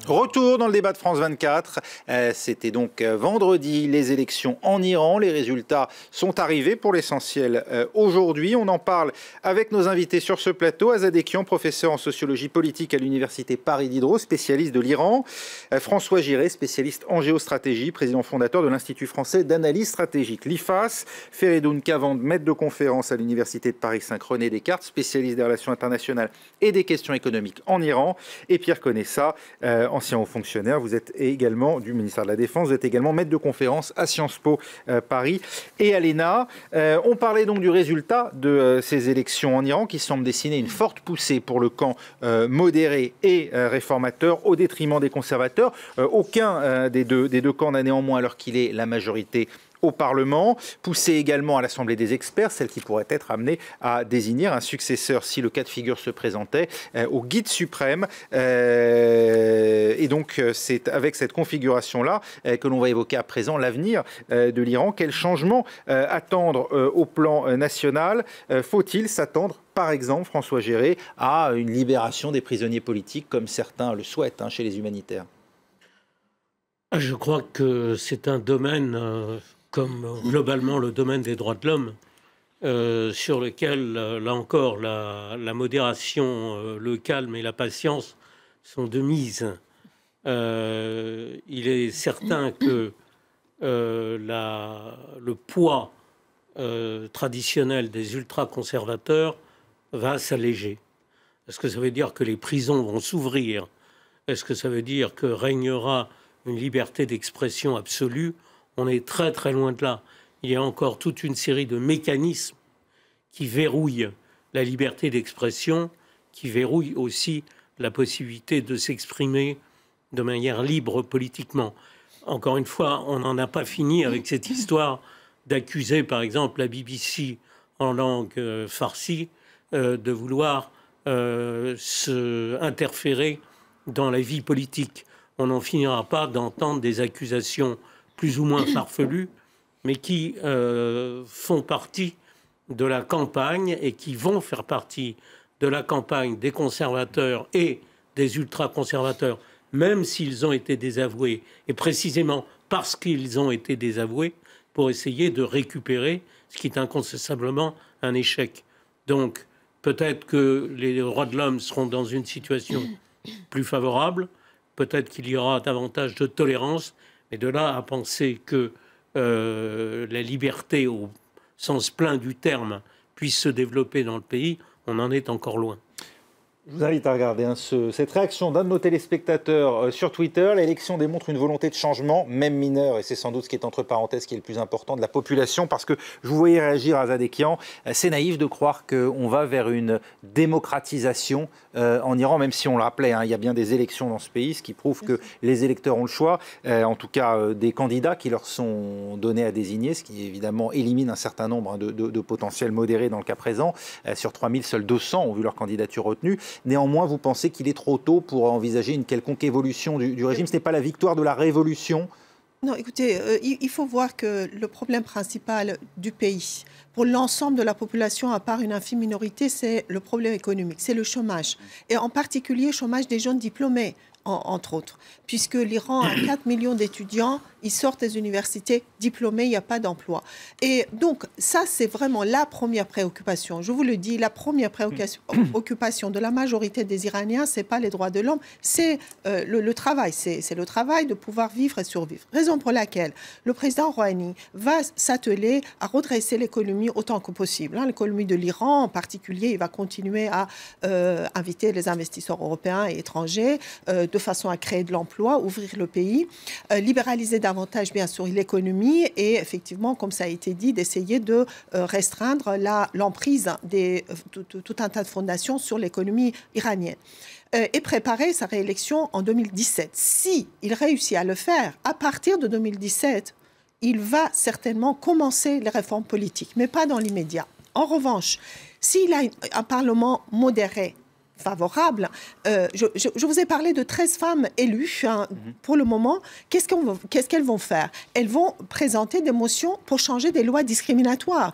Retour dans le débat de France 24. C'était donc vendredi, les élections en Iran. Les résultats sont arrivés pour l'essentiel aujourd'hui. On en parle avec nos invités sur ce plateau. Azad Ekian, professeur en sociologie politique à l'université Paris Diderot, spécialiste de l'Iran. François Giré, spécialiste en géostratégie, président fondateur de l'Institut français d'analyse stratégique, l'IFAS. Feredoun Kavand, maître de conférence à l'université de Paris-5 René Descartes, spécialiste des relations internationales et des questions économiques en Iran. Et Pierre Conessa, ancien haut fonctionnaire, vous êtes également du ministère de la Défense, vous êtes également maître de conférence à Sciences Po Paris et à l'ENA. On parlait donc du résultat de ces élections en Iran qui semble dessiner une forte poussée pour le camp modéré et réformateur au détriment des conservateurs. Aucun des deux camps n'a néanmoins, alors qu'il est la majorité au Parlement, poussé également à l'Assemblée des experts, celle qui pourrait être amenée à désigner un successeur si le cas de figure se présentait au guide suprême. Et donc c'est avec cette configuration-là que l'on va évoquer à présent l'avenir de l'Iran. Quel changement attendre au plan national? Faut-il s'attendre, par exemple, François Giré, à une libération des prisonniers politiques comme certains le souhaitent chez les humanitaires? Je crois que c'est un domaine, comme globalement le domaine des droits de l'homme, sur lequel, là encore, la modération, le calme et la patience sont de mise. Il est certain que le poids traditionnel des ultra-conservateurs va s'alléger. Est-ce que ça veut dire que les prisons vont s'ouvrir? Est-ce que ça veut dire que régnera une liberté d'expression absolue? On est très très loin de là. Il y a encore toute une série de mécanismes qui verrouillent la liberté d'expression, qui verrouillent aussi la possibilité de s'exprimer de manière libre politiquement. Encore une fois, on n'en a pas fini avec cette histoire d'accuser, par exemple, la BBC en langue farsi de vouloir interférer dans la vie politique. On n'en finira pas d'entendre des accusations plus ou moins farfelues, mais qui font partie de la campagne et qui vont faire partie de la campagne des conservateurs et des ultra-conservateurs, même s'ils ont été désavoués, et précisément parce qu'ils ont été désavoués, pour essayer de récupérer ce qui est incontestablement un échec. Donc, peut-être que les droits de l'homme seront dans une situation plus favorable, peut-être qu'il y aura davantage de tolérance, mais de là à penser que la liberté, au sens plein du terme, puisse se développer dans le pays, on en est encore loin. Je vous invite à regarder cette réaction d'un de nos téléspectateurs sur Twitter. L'élection démontre une volonté de changement, même mineure, et c'est sans doute ce qui est entre parenthèses qui est le plus important, de la population, parce que je vous voyais réagir à Azad Ekian. C'est naïf de croire qu'on va vers une démocratisation en Iran, même si on le rappelait, il y a bien des élections dans ce pays, ce qui prouve que les électeurs ont le choix, en tout cas des candidats qui leur sont donnés à désigner, ce qui évidemment élimine un certain nombre de potentiels modérés dans le cas présent. Sur 3000, seuls 200 ont vu leur candidature retenue. Néanmoins, vous pensez qu'il est trop tôt pour envisager une quelconque évolution du régime? Ce n'est pas la victoire de la révolution? Non, écoutez, il faut voir que le problème principal du pays, pour l'ensemble de la population, à part une infime minorité, c'est le problème économique, c'est le chômage. Et en particulier, le chômage des jeunes diplômés, entre autres. Puisque l'Iran a 4 millions d'étudiants, ils sortent des universités diplômés, il n'y a pas d'emploi. Et donc, ça, c'est vraiment la première préoccupation. Je vous le dis, la première préoccupation de la majorité des Iraniens, ce n'est pas les droits de l'homme, c'est le travail. C'est le travail de pouvoir vivre et survivre. Raison pour laquelle le président Rouhani va s'atteler à redresser l'économie autant que possible. L'économie de l'Iran, en particulier, il va continuer à inviter les investisseurs européens et étrangers de façon à créer de l'emploi, ouvrir le pays, libéraliser davantage, bien sûr, l'économie et effectivement, comme ça a été dit, d'essayer de restreindre l'emprise de tout un tas de fondations sur l'économie iranienne. Et préparer sa réélection en 2017. Si il réussit à le faire, à partir de 2017, il va certainement commencer les réformes politiques, mais pas dans l'immédiat. En revanche, s'il a un Parlement modéré, favorable. Je vous ai parlé de 13 femmes élues pour le moment. Qu'est-ce qu'elles vont faire? Elles vont présenter des motions pour changer des lois discriminatoires.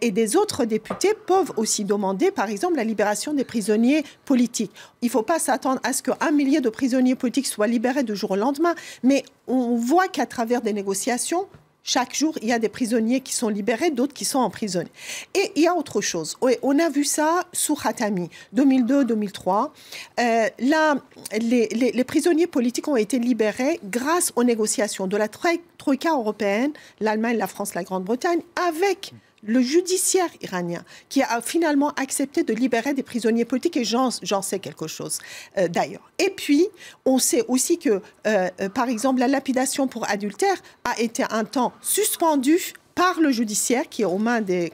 Et des autres députés peuvent aussi demander, par exemple, la libération des prisonniers politiques. Il ne faut pas s'attendre à ce qu'un millier de prisonniers politiques soient libérés du jour au lendemain, mais on voit qu'à travers des négociations, chaque jour, il y a des prisonniers qui sont libérés, d'autres qui sont emprisonnés. Et il y a autre chose. On a vu ça sous Khatami, 2002-2003. Là, les prisonniers politiques ont été libérés grâce aux négociations de la Troïka européenne, l'Allemagne, la France, la Grande-Bretagne, avec le judiciaire iranien, qui a finalement accepté de libérer des prisonniers politiques, et j'en sais quelque chose d'ailleurs. Et puis, on sait aussi que, par exemple, la lapidation pour adultère a été un temps suspendue par le judiciaire, qui est aux mains des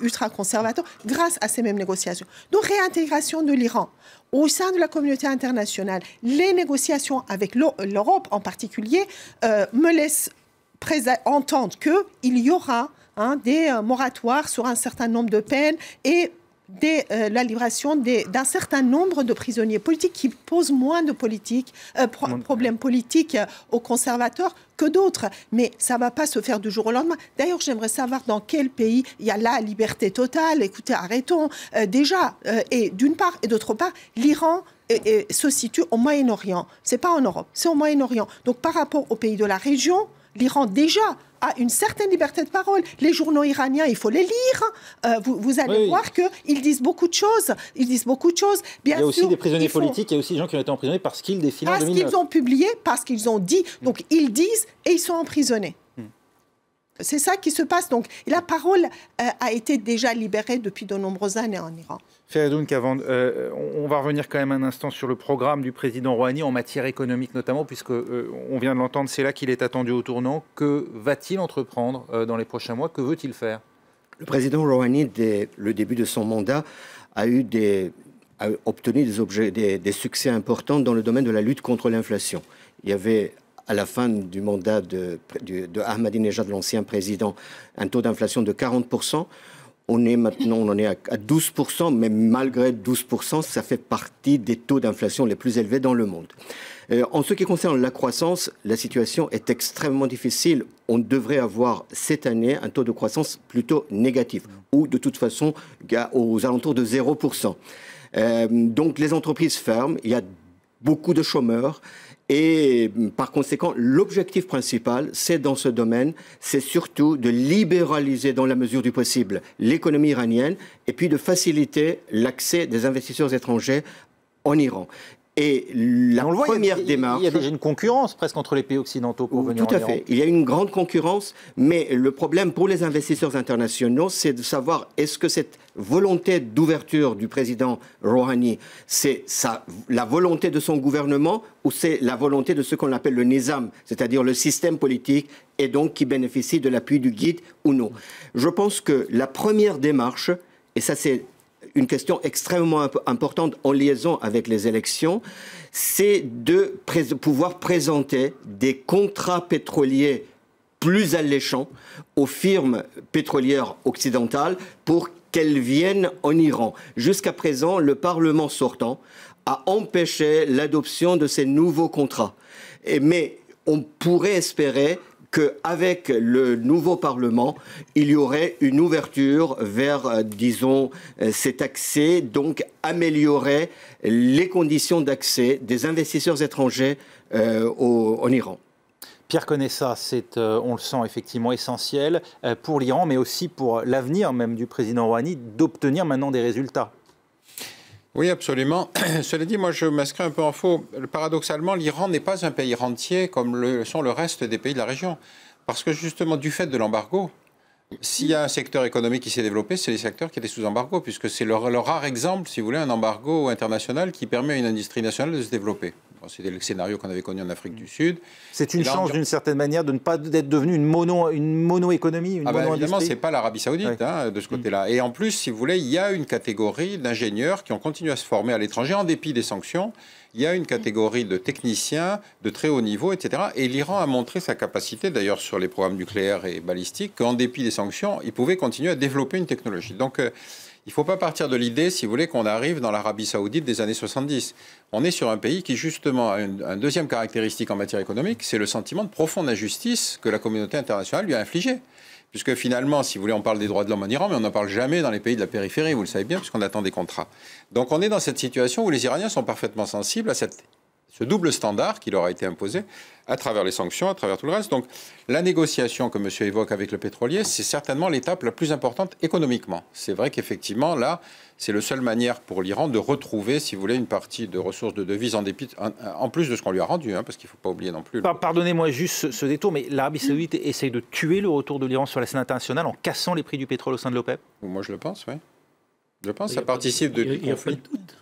ultra-conservateurs, grâce à ces mêmes négociations. Donc, réintégration de l'Iran au sein de la communauté internationale, les négociations avec l'Europe en particulier, me laissent entendre qu'il y aura des moratoires sur un certain nombre de peines et la libération d'un certain nombre de prisonniers politiques qui posent moins de problèmes politiques aux conservateurs que d'autres. Mais ça ne va pas se faire du jour au lendemain. D'ailleurs, j'aimerais savoir dans quel pays il y a la liberté totale. Écoutez, arrêtons déjà. Et d'une part, et d'autre part, l'Iran se situe au Moyen-Orient. Ce n'est pas en Europe, c'est au Moyen-Orient. Donc par rapport aux pays de la région, l'Iran déjà a une certaine liberté de parole. Les journaux iraniens, il faut les lire. Vous allez voir qu'ils disent beaucoup de choses. Ils disent beaucoup de choses. Bien il y a aussi sûr, des prisonniers politiques, il y a aussi des gens qui ont été emprisonnés parce qu'ils défilaient en 2009. Parce qu'ils ont publié, parce qu'ils ont dit. Donc ils disent et ils sont emprisonnés. C'est ça qui se passe. Donc la parole a été déjà libérée depuis de nombreuses années en Iran. Feridoun Kavand, on va revenir quand même un instant sur le programme du président Rouhani en matière économique notamment, puisque on vient de l'entendre, c'est là qu'il est attendu au tournant. Que va-t-il entreprendre dans les prochains mois? Que veut-il faire? Le président Rouhani, dès le début de son mandat, a obtenu des succès importants dans le domaine de la lutte contre l'inflation. Il y avait, à la fin du mandat de Ahmadinejad, l'ancien président, un taux d'inflation de 40%. On est à 12%, mais malgré 12%, ça fait partie des taux d'inflation les plus élevés dans le monde. En ce qui concerne la croissance, la situation est extrêmement difficile. On devrait avoir cette année un taux de croissance plutôt négatif, ou de toute façon aux alentours de 0%. Donc les entreprises ferment, il y a beaucoup de chômeurs. Et par conséquent, l'objectif principal, c'est dans ce domaine, c'est surtout de libéraliser dans la mesure du possible l'économie iranienne et puis de faciliter l'accès des investisseurs étrangers en Iran. Et la première démarche... Il y a déjà une concurrence presque entre les pays occidentaux pour venir en Iran. Tout à fait. Il y a une grande concurrence, mais le problème pour les investisseurs internationaux, c'est de savoir est-ce que cette volonté d'ouverture du président Rouhani, c'est la volonté de son gouvernement ou c'est la volonté de ce qu'on appelle le nizam, c'est-à-dire le système politique, et donc qui bénéficie de l'appui du guide ou non. Je pense que la première démarche, et ça c'est une question extrêmement importante en liaison avec les élections, c'est de pouvoir présenter des contrats pétroliers plus alléchants aux firmes pétrolières occidentales pour qu'elles viennent en Iran. Jusqu'à présent, le Parlement sortant a empêché l'adoption de ces nouveaux contrats. Mais on pourrait espérer qu'avec le nouveau Parlement, il y aurait une ouverture vers, disons, cet accès, donc améliorer les conditions d'accès des investisseurs étrangers en Iran. Pierre Conessa, c'est, on le sent effectivement essentiel pour l'Iran, mais aussi pour l'avenir même du président Rouhani, d'obtenir maintenant des résultats. Oui, absolument. Cela dit, moi, je m'inscris un peu en faux. Paradoxalement, l'Iran n'est pas un pays rentier comme le sont le reste des pays de la région. Parce que justement, du fait de l'embargo, s'il y a un secteur économique qui s'est développé, c'est les secteurs qui étaient sous embargo, puisque c'est le rare exemple, si vous voulez, un embargo international qui permet à une industrie nationale de se développer. Bon, c'était le scénario qu'on avait connu en Afrique du Sud. C'est une chance, d'une certaine manière, de ne pas être devenu une mono-économie, une mono-industrie. Évidemment, ce n'est pas l'Arabie Saoudite de ce côté-là. Et en plus, si vous voulez, il y a une catégorie d'ingénieurs qui ont continué à se former à l'étranger en dépit des sanctions. Il y a une catégorie de techniciens de très haut niveau, etc. Et l'Iran a montré sa capacité, d'ailleurs sur les programmes nucléaires et balistiques, qu'en dépit des sanctions, il pouvait continuer à développer une technologie. Donc, il ne faut pas partir de l'idée, si vous voulez, qu'on arrive dans l'Arabie Saoudite des années 70. On est sur un pays qui, justement, a une deuxième caractéristique en matière économique, c'est le sentiment de profonde injustice que la communauté internationale lui a infligé. Puisque finalement, si vous voulez, on parle des droits de l'homme en Iran, mais on n'en parle jamais dans les pays de la périphérie, vous le savez bien, puisqu'on attend des contrats. Donc on est dans cette situation où les Iraniens sont parfaitement sensibles à ce double standard qui leur a été imposé à travers les sanctions, à travers tout le reste. Donc la négociation que monsieur évoque avec le pétrolier, c'est certainement l'étape la plus importante économiquement. C'est vrai qu'effectivement, là, c'est la seule manière pour l'Iran de retrouver, si vous voulez, une partie de ressources de devises en plus de ce qu'on lui a rendu, parce qu'il ne faut pas oublier non plus. Pardonnez-moi juste ce détour, mais l'Arabie Saoudite essaye de tuer le retour de l'Iran sur la scène internationale en cassant les prix du pétrole au sein de l'OPEP? Moi, je le pense, oui. Je pense que ça participe du conflit. Il n'y a pas de doute.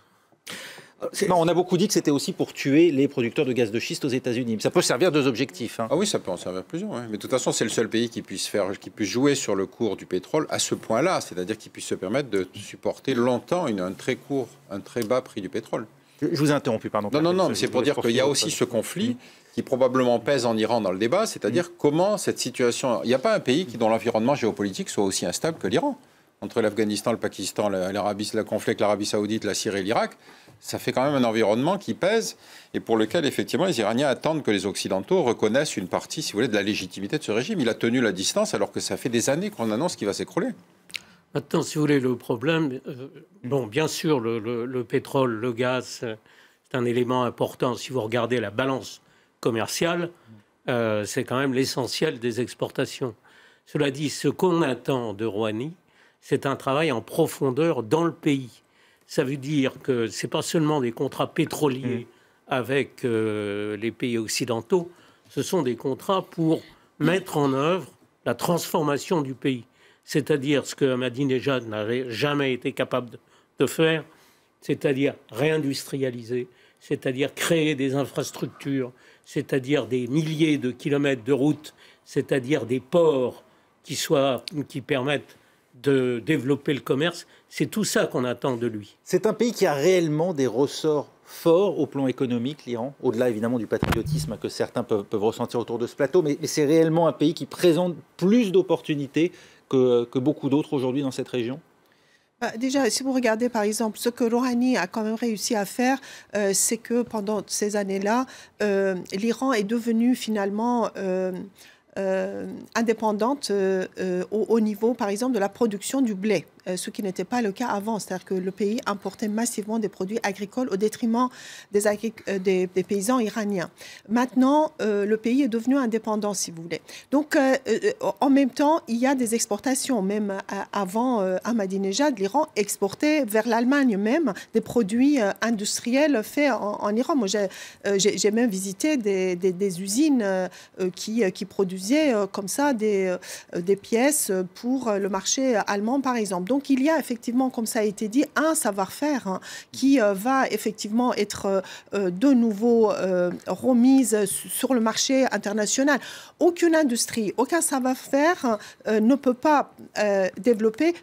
Non, on a beaucoup dit que c'était aussi pour tuer les producteurs de gaz de schiste aux États-Unis. Ça peut servir deux objectifs. Ah oui, ça peut en servir plusieurs. Mais de toute façon, c'est le seul pays qui puisse jouer sur le cours du pétrole à ce point-là, c'est-à-dire qu'il puisse se permettre de supporter longtemps un très bas prix du pétrole. Je vous ai interrompu, pardon. Non, mais c'est pour dire qu'il y a aussi ce conflit qui probablement pèse en Iran dans le débat, c'est-à-dire comment cette situation... Il n'y a pas un pays dont l'environnement géopolitique soit aussi instable que l'Iran. Entre l'Afghanistan, le Pakistan, le conflit avec l'Arabie Saoudite, la Syrie et l'Irak, ça fait quand même un environnement qui pèse et pour lequel, effectivement, les Iraniens attendent que les Occidentaux reconnaissent une partie, si vous voulez, de la légitimité de ce régime. Il a tenu la distance alors que ça fait des années qu'on annonce qu'il va s'écrouler. Maintenant, si vous voulez, le problème... bon, bien sûr, le pétrole, le gaz, c'est un élément important. Si vous regardez la balance commerciale, c'est quand même l'essentiel des exportations. Cela dit, ce qu'on attend de Rouhani, c'est un travail en profondeur dans le pays. Ça veut dire que ce n'est pas seulement des contrats pétroliers avec les pays occidentaux, ce sont des contrats pour mettre en œuvre la transformation du pays. C'est-à-dire ce que Ahmadinejad n'avait jamais été capable de faire, c'est-à-dire réindustrialiser, c'est-à-dire créer des infrastructures, c'est-à-dire des milliers de kilomètres de routes, c'est-à-dire des ports qui permettent de développer le commerce. C'est tout ça qu'on attend de lui. C'est un pays qui a réellement des ressorts forts au plan économique, l'Iran, au-delà évidemment du patriotisme que certains peuvent ressentir autour de ce plateau, mais c'est réellement un pays qui présente plus d'opportunités que beaucoup d'autres aujourd'hui dans cette région? Déjà, si vous regardez par exemple ce que Rouhani a quand même réussi à faire, c'est que pendant ces années-là, l'Iran est devenu finalement... indépendante au niveau, par exemple, de la production du blé, ce qui n'était pas le cas avant. C'est-à-dire que le pays importait massivement des produits agricoles au détriment des paysans iraniens. Maintenant, le pays est devenu indépendant, si vous voulez. Donc, en même temps, il y a des exportations. Même avant Ahmadinejad, l'Iran exportait vers l'Allemagne même des produits industriels faits en Iran. Moi, j'ai même visité des usines qui produisaient comme ça des pièces pour le marché allemand, par exemple. Donc, il y a effectivement, comme ça a été dit, un savoir-faire qui va effectivement être de nouveau remise sur le marché international. Aucune industrie, aucun savoir-faire ne peut pas développer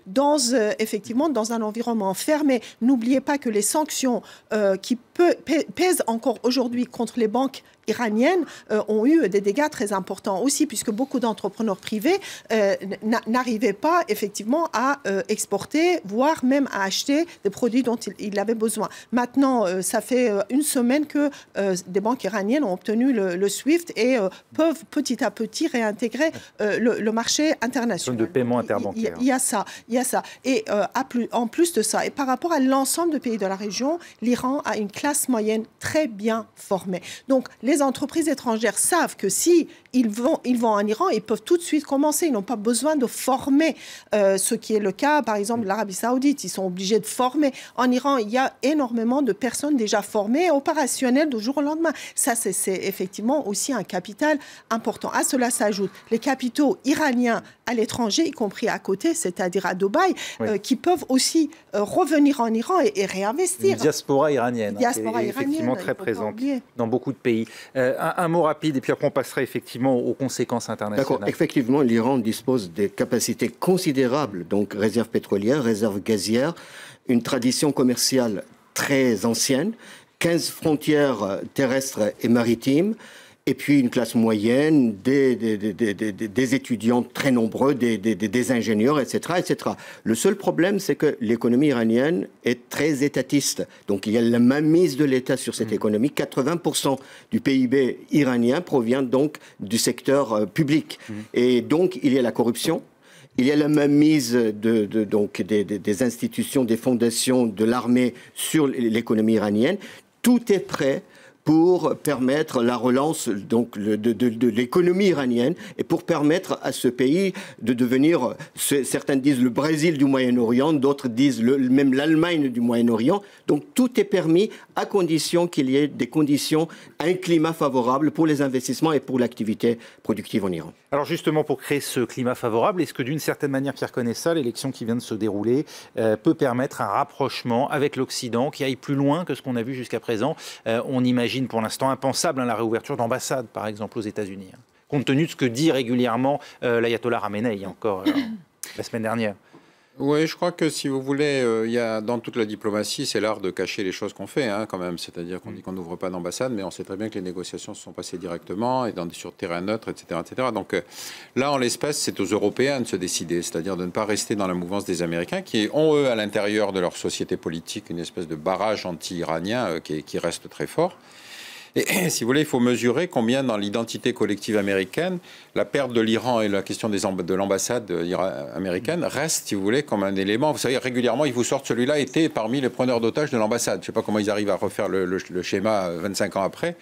effectivement dans un environnement fermé. N'oubliez pas que les sanctions qui pèsent encore aujourd'hui contre les banques iraniennes ont eu des dégâts très importants aussi, puisque beaucoup d'entrepreneurs privés n'arrivaient pas effectivement à exporter, voire même à acheter des produits dont ils avaient besoin. Maintenant, ça fait une semaine que des banques iraniennes ont obtenu le SWIFT et peuvent petit à petit réintégrer le marché international. De paiement interbancaire. Il y a ça. Et en plus de ça, et par rapport à l'ensemble des pays de la région, l'Iran a une classe moyenne très bien formée. Donc, les entreprises étrangères savent que si ils vont en Iran, ils peuvent tout de suite commencer. Ils n'ont pas besoin de former, ce qui est le cas, par exemple, de l'Arabie Saoudite. Ils sont obligés de former. En Iran, il y a énormément de personnes déjà formées, opérationnelles du jour au lendemain. Ça, c'est effectivement aussi un capital important. À cela s'ajoutent les capitaux iraniens à l'étranger, y compris à côté, c'est-à-dire à Dubaï, qui peuvent aussi revenir en Iran et réinvestir. Une diaspora iranienne, qui est effectivement très présente dans beaucoup de pays. Un mot rapide, et puis après on passera effectivement aux conséquences internationales. D'accord. Effectivement, l'Iran dispose des capacités considérables, donc réserves pétrolières, réserves gazières, une tradition commerciale très ancienne, 15 frontières terrestres et maritimes, et puis une classe moyenne, des étudiants très nombreux, des ingénieurs, etc., etc. Le seul problème, c'est que l'économie iranienne est très étatiste. Donc il y a la mainmise de l'État sur cette économie. 80% du PIB iranien provient donc du secteur public. Et donc il y a la corruption. Il y a la mainmise donc des institutions, des fondations, de l'armée sur l'économie iranienne. Tout est prêt pour permettre la relance donc, de l'économie iranienne et pour permettre à ce pays de devenir, certains disent le Brésil du Moyen-Orient, d'autres disent même l'Allemagne du Moyen-Orient. Donc tout est permis à condition qu'il y ait des conditions, un climat favorable pour les investissements et pour l'activité productive en Iran. Alors justement, pour créer ce climat favorable, est-ce que d'une certaine manière, Pierre Conessa, l'élection qui vient de se dérouler peut permettre un rapprochement avec l'Occident qui aille plus loin que ce qu'on a vu jusqu'à présent? On imagine pour l'instant impensable la réouverture d'ambassades, par exemple, aux États-Unis, compte tenu de ce que dit régulièrement l'ayatollah Khamenei, encore la semaine dernière. Oui, je crois que si vous voulez, il y a dans toute la diplomatie, c'est l'art de cacher les choses qu'on fait, quand même. C'est-à-dire qu'on dit qu'on n'ouvre pas d'ambassade, mais on sait très bien que les négociations se sont passées directement et sur terrain neutre, etc., etc. Donc là, en l'espèce, c'est aux Européens de se décider, c'est-à-dire de ne pas rester dans la mouvance des Américains, qui ont, eux, à l'intérieur de leur société politique, une espèce de barrage anti-iranien qui reste très fort. Et si vous voulez, il faut mesurer combien dans l'identité collective américaine, la perte de l'Iran et la question de l'ambassade américaine reste, si vous voulez, comme un élément. Vous savez, régulièrement, ils vous sortent celui-là était parmi les preneurs d'otages de l'ambassade. Je ne sais pas comment ils arrivent à refaire le schéma 25 ans après,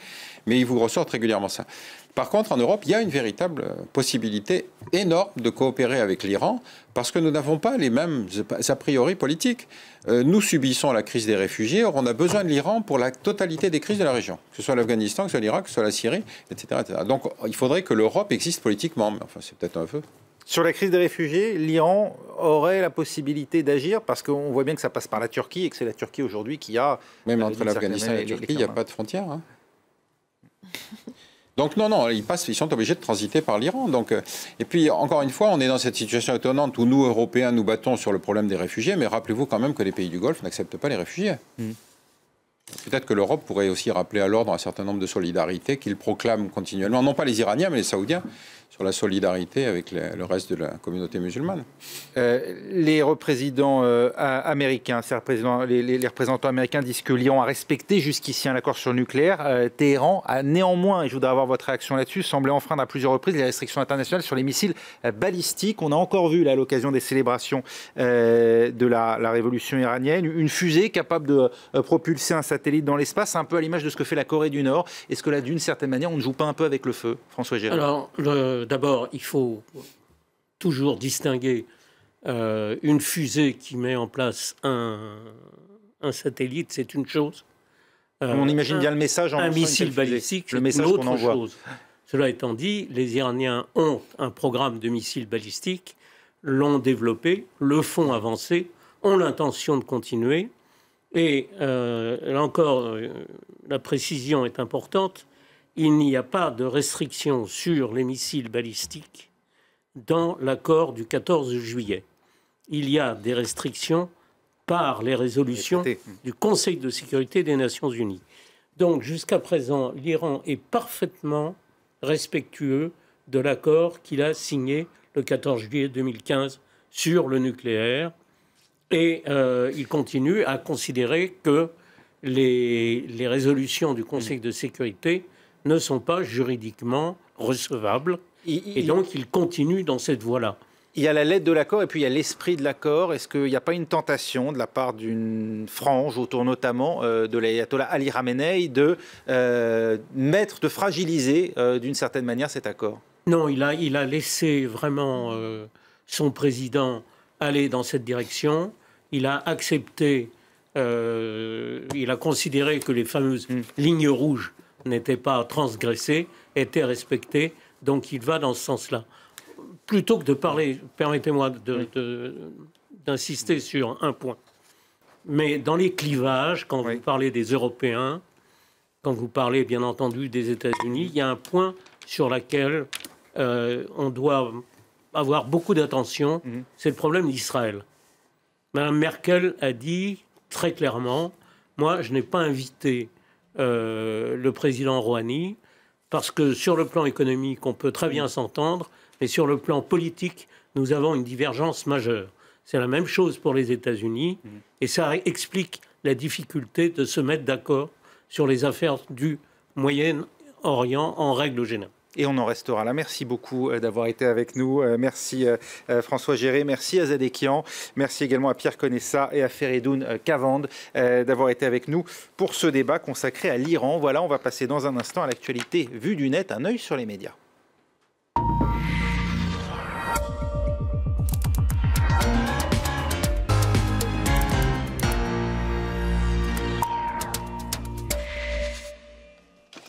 mais ils vous ressortent régulièrement ça. Par contre, en Europe, il y a une véritable possibilité énorme de coopérer avec l'Iran parce que nous n'avons pas les mêmes a priori politiques. Nous subissons la crise des réfugiés, or on a besoin de l'Iran pour la totalité des crises de la région, que ce soit l'Afghanistan, que ce soit l'Irak, que ce soit la Syrie, etc., etc. Donc il faudrait que l'Europe existe politiquement, mais enfin c'est peut-être un peu. Sur la crise des réfugiés, l'Iran aurait la possibilité d'agir parce qu'on voit bien que ça passe par la Turquie et que c'est la Turquie aujourd'hui qui a... Même entre l'Afghanistan et la Turquie, il n'y a pas de frontière. Donc non, ils sont obligés de transiter par l'Iran. Donc, et puis, encore une fois, on est dans cette situation étonnante où nous, Européens, nous battons sur le problème des réfugiés, mais rappelez-vous quand même que les pays du Golfe n'acceptent pas les réfugiés. Peut-être que l'Europe pourrait aussi rappeler à l'ordre un certain nombre de solidarités qu'ils proclament continuellement, non pas les Iraniens, mais les Saoudiens, sur la solidarité avec le reste de la communauté musulmane. Les représentants américains, les représentants américains disent que l'Iran a respecté jusqu'ici un accord sur le nucléaire. Téhéran a néanmoins, et je voudrais avoir votre réaction là-dessus, semblé enfreindre à plusieurs reprises les restrictions internationales sur les missiles balistiques. On a encore vu, là, à l'occasion des célébrations de la révolution iranienne, une fusée capable de propulser un satellite dans l'espace, un peu à l'image de ce que fait la Corée du Nord. Est-ce que là, d'une certaine manière, on ne joue pas un peu avec le feu, François Géry? Alors, d'abord, il faut toujours distinguer une fusée qui met en place un satellite, c'est une chose. On imagine bien le message en un missile balistique, c'est une autre chose. Cela étant dit, les Iraniens ont un programme de missiles balistiques, l'ont développé, le font avancer, ont l'intention de continuer. Et là encore, la précision est importante. Il n'y a pas de restriction sur les missiles balistiques dans l'accord du 14 juillet. Il y a des restrictions par les résolutions du Conseil de sécurité des Nations Unies. Donc, jusqu'à présent, l'Iran est parfaitement respectueux de l'accord qu'il a signé le 14 juillet 2015 sur le nucléaire. Et il continue à considérer que les résolutions du Conseil de sécurité ne sont pas juridiquement recevables. Et donc, il continue dans cette voie-là. Il y a la lettre de l'accord et puis il y a l'esprit de l'accord. Est-ce qu'il n'y a pas une tentation de la part d'une frange, autour notamment de l'ayatollah Ali Khamenei, de fragiliser d'une certaine manière cet accord? Non, il a laissé vraiment son président aller dans cette direction. Il a accepté, il a considéré que les fameuses lignes rouges n'étaient pas transgressées, étaient respectées. Donc il va dans ce sens-là. Plutôt que de parler, permettez-moi d'insister sur un point. Mais dans les clivages, quand vous parlez des Européens, quand vous parlez bien entendu des États-Unis, il y a un point sur lequel on doit avoir beaucoup d'attention, c'est le problème d'Israël. Mme Merkel a dit très clairement, moi je n'ai pas invité le président Rouhani parce que sur le plan économique, on peut très bien s'entendre, mais sur le plan politique, nous avons une divergence majeure. C'est la même chose pour les États-Unis, et ça explique la difficulté de se mettre d'accord sur les affaires du Moyen-Orient en règle générale. Et on en restera là. Merci beaucoup d'avoir été avec nous. Merci François Géré, merci à Zadekian, merci également à Pierre Conessa et à Fereidoun Kavand d'avoir été avec nous pour ce débat consacré à l'Iran. Voilà, on va passer dans un instant à l'actualité vue du net, un œil sur les médias.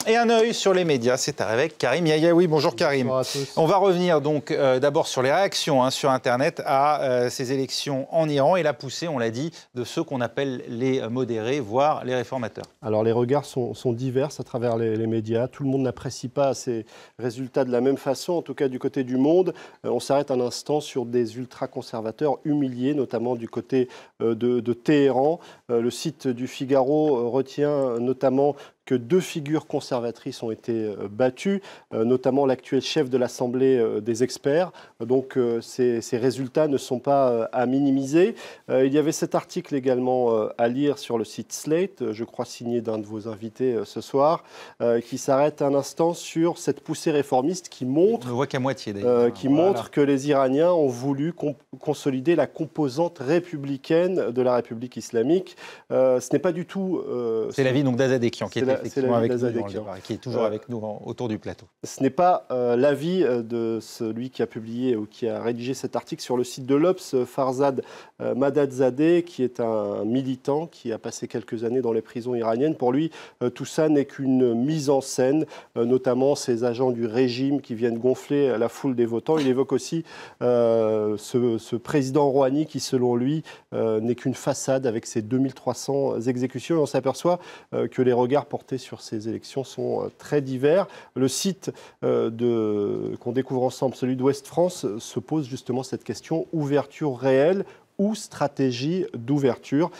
Et un œil sur les médias, c'est avec Karim Yayaoui. Bonjour Karim. Bonjour à tous. On va revenir donc d'abord sur les réactions sur Internet à ces élections en Iran et la poussée, on l'a dit, de ceux qu'on appelle les modérés, voire les réformateurs. Alors les regards sont divers à travers les médias. Tout le monde n'apprécie pas ces résultats de la même façon, en tout cas du côté du Monde. On s'arrête un instant sur des ultra-conservateurs humiliés, notamment du côté de Téhéran. Le site du Figaro retient notamment que 2 figures conservatrices ont été battues, notamment l'actuel chef de l'Assemblée des experts. Donc ces résultats ne sont pas à minimiser. Il y avait cet article également à lire sur le site Slate, je crois signé d'un de vos invités ce soir, qui s'arrête un instant sur cette poussée réformiste qui montre, on ne voit qu'à moitié, d'ailleurs. Montre que les Iraniens ont voulu consolider la composante républicaine de la République islamique. Ce n'est pas du tout... c'est l'avis d'Azadekian qui était effectivement avec nous dans le débat, qui est toujours avec nous autour du plateau. Ce n'est pas l'avis de celui qui a publié ou qui a rédigé cet article sur le site de l'Obs, Farzad Madadzadeh, qui est un militant qui a passé quelques années dans les prisons iraniennes. Pour lui, tout ça n'est qu'une mise en scène, notamment ces agents du régime qui viennent gonfler la foule des votants. Il évoque aussi ce président Rouhani qui, selon lui, n'est qu'une façade avec ses 2300 exécutions. Et on s'aperçoit que les regards portés sur ces élections sont très divers. Le site qu'on découvre ensemble, celui d'Ouest France, se pose justement cette question: ouverture réelle ou stratégie d'ouverture.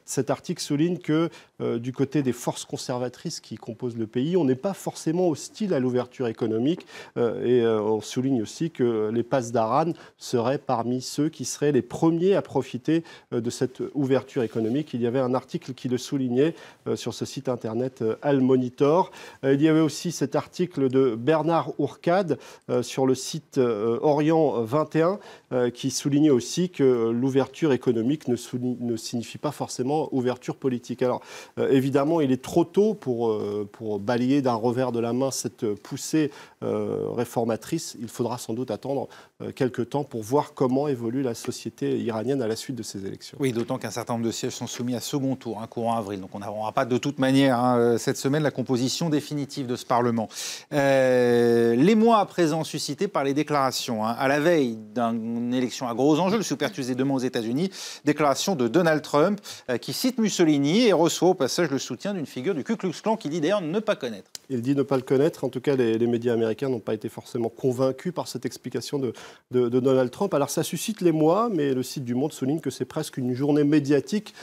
Cet article souligne que du côté des forces conservatrices qui composent le pays, on n'est pas forcément hostile à l'ouverture économique et on souligne aussi que les Pasdaran seraient parmi ceux qui seraient les premiers à profiter de cette ouverture économique. Il y avait un article qui le soulignait sur ce site internet Al Monitor. Il y avait aussi cet article de Bernard Ourcade sur le site Orient 21 qui soulignait aussi que l'ouverture économique ne signifie pas forcément ouverture politique. Alors, évidemment, il est trop tôt pour balayer d'un revers de la main cette poussée réformatrice. Il faudra sans doute attendre quelques temps pour voir comment évolue la société iranienne à la suite de ces élections. Oui, d'autant qu'un certain nombre de sièges sont soumis à second tour, courant avril. Donc on n'aura pas de toute manière cette semaine la composition définitive de ce Parlement. L'émoi à présent suscité par les déclarations. À la veille d'une élection à gros enjeux, le Super Tuesday demain aux États-Unis, déclaration de Donald Trump qui cite Mussolini et reçoit au passage le soutien d'une figure du Ku Klux Klan qui dit d'ailleurs ne pas connaître. Il dit ne pas le connaître. En tout cas, les médias américains n'ont pas été forcément convaincus par cette explication de Donald Trump. Alors ça suscite l'émoi, mais le site du Monde souligne que c'est presque une journée médiatique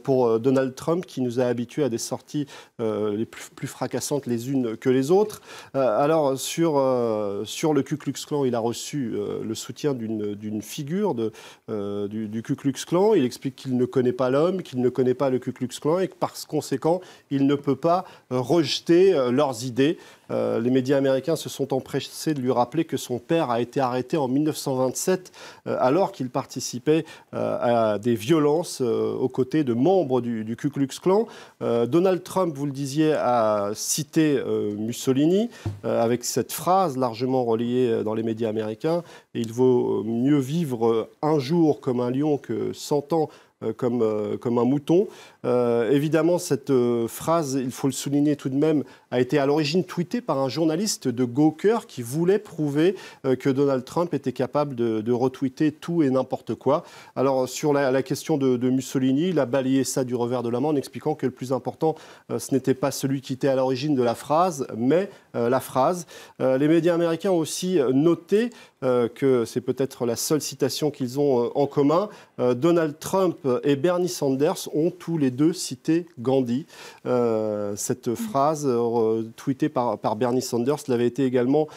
pour Donald Trump qui nous a habitués à des sorties les plus fracassantes les unes que les autres. Alors sur le Ku Klux Klan, il a reçu le soutien d'une figure du Ku Klux Klan. Il explique qu'il ne connaît pas l'homme, qu'il ne connaît pas le Ku Klux Klan et que par conséquent, il ne peut pas rejeter leurs idées. Les médias américains se sont empressés de lui rappeler que son père a été arrêté en 1927 alors qu'il participait à des violences aux côtés de membres du Ku Klux Klan. Donald Trump, vous le disiez, a cité Mussolini avec cette phrase largement relayée dans les médias américains: il vaut mieux vivre un jour comme un lion que 100 ans comme un mouton. Évidemment, cette phrase, il faut le souligner tout de même, a été à l'origine tweetée par un journaliste de Gawker qui voulait prouver que Donald Trump était capable de retweeter tout et n'importe quoi. Alors, sur la question de Mussolini, il a balayé ça du revers de la main en expliquant que le plus important, ce n'était pas celui qui était à l'origine de la phrase, mais la phrase. Les médias américains ont aussi noté que c'est peut-être la seule citation qu'ils ont en commun. Donald Trump et Bernie Sanders ont tous les deux cité Gandhi. Cette phrase tweetée par Bernie Sanders l'avait été également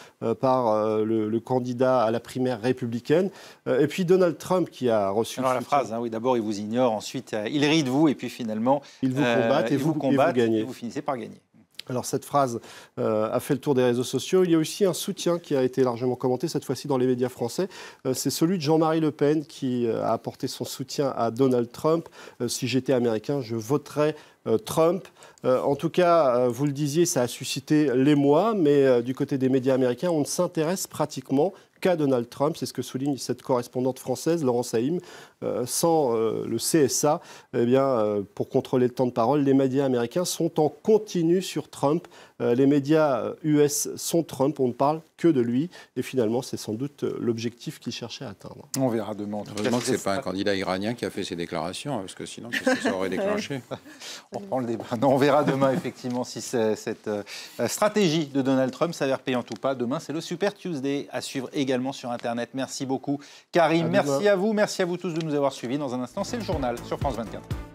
par le candidat à la primaire républicaine. Et puis Donald Trump qui a reçu... Alors la phrase, oui, d'abord il vous ignore, ensuite il rit de vous et puis finalement... Il vous combatte et vous gagnez. Et vous finissez par gagner. Alors cette phrase a fait le tour des réseaux sociaux. Il y a aussi un soutien qui a été largement commenté, cette fois-ci dans les médias français. C'est celui de Jean-Marie Le Pen qui a apporté son soutien à Donald Trump. Si j'étais américain, je voterais Trump. En tout cas, vous le disiez, ça a suscité l'émoi, mais du côté des médias américains, on ne s'intéresse pratiquement qu'à Donald Trump. C'est ce que souligne cette correspondante française, Laurence Haïm. Sans le CSA, eh bien, pour contrôler le temps de parole, les médias américains sont en continu sur Trump. Les médias US sont Trump, on ne parle que de lui. Et finalement, c'est sans doute l'objectif qu'il cherchait à atteindre. On verra demain. Heureusement que ce n'est pas un candidat iranien qui a fait ces déclarations, parce que sinon, qu'est-ce que ça aurait déclenché? On reprend le débat. Non, on verra demain, effectivement, si cette stratégie de Donald Trump s'avère payante ou pas. Demain, c'est le Super Tuesday à suivre également sur Internet. Merci beaucoup, Karim. Merci à vous tous de nous avoir suivis. Dans un instant, c'est le journal sur France 24.